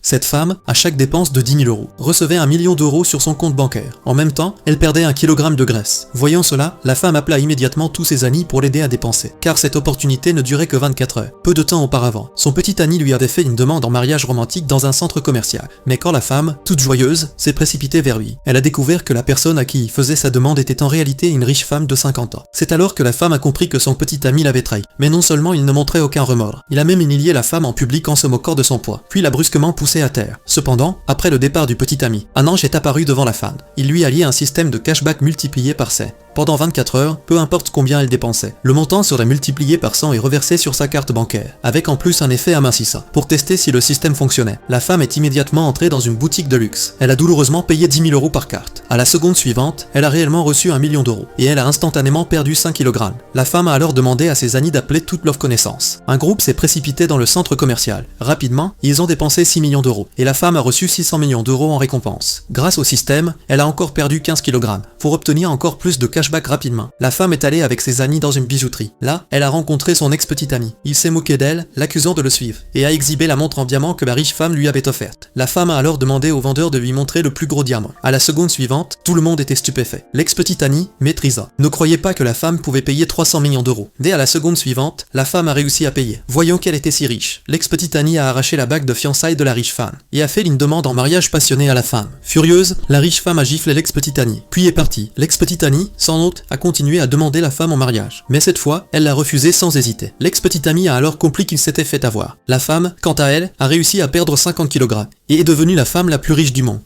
Cette femme, à chaque dépense de 10 000 euros, recevait 1 million d'euros sur son compte bancaire. En même temps, elle perdait 1 kilogramme de graisse. Voyant cela, la femme appela immédiatement tous ses amis pour l'aider à dépenser, car cette opportunité ne durait que 24 heures. Peu de temps auparavant, son petit ami lui avait fait une demande en mariage romantique dans un centre commercial. Mais quand la femme, toute joyeuse, s'est précipitée vers lui, elle a découvert que la personne à qui il faisait sa demande était en réalité une riche femme de 50 ans. C'est alors que la femme a compris que son petit ami l'avait trahi. Mais non seulement il ne montrait aucun remords, il a même humilié la femme en public en se moquant de son poids, puis l'a brusquement poussée à terre. Cependant, après le départ du petit ami, un ange est apparu devant la femme. Il lui a lié un système de cashback multiplié par 7. Pendant 24 heures, peu importe combien elle dépensait. Le montant serait multiplié par 100 et reversé sur sa carte bancaire, avec en plus un effet amincissant. Pour tester si le système fonctionnait, la femme est immédiatement entrée dans une boutique de luxe. Elle a douloureusement payé 10 000 euros par carte. À la seconde suivante, elle a réellement reçu 1 million d'euros, et elle a instantanément perdu 5 kg. La femme a alors demandé à ses amis d'appeler toutes leurs connaissances. Un groupe s'est précipité dans le centre commercial. Rapidement, ils ont dépensé 6 millions d'euros, et la femme a reçu 600 millions d'euros en récompense. Grâce au système, elle a encore perdu 15 kg. Pour obtenir encore plus de cashback rapidement, la femme est allée avec ses amis dans une bijouterie. Là, elle a rencontré son ex-petit ami. Il s'est moqué d'elle, l'accusant de le suivre, et a exhibé la montre en diamant que la riche femme lui avait offerte. La femme a alors demandé au vendeur de lui montrer le plus gros diamant. À la seconde suivante, tout le monde était stupéfait. L'ex-petit ami maîtrisa. Ne croyait pas que la femme pouvait payer 300 millions d'euros. Dès à la seconde suivante, la femme a réussi à payer. Voyant qu'elle était si riche, l'ex-petit ami a arraché la bague de fiançailles de la riche femme et a fait une demande en mariage passionné à la femme. Furieuse, la riche femme a giflé l'ex-petit ami, puis est partie. L'ex-petit ami, sans doute, a continué à demander la femme en mariage. Mais cette fois, elle l'a refusé sans hésiter. L'ex-petit ami a alors compris qu'il s'était fait avoir. La femme, quant à elle, a réussi à perdre 50 kg et est devenue la femme la plus riche du monde.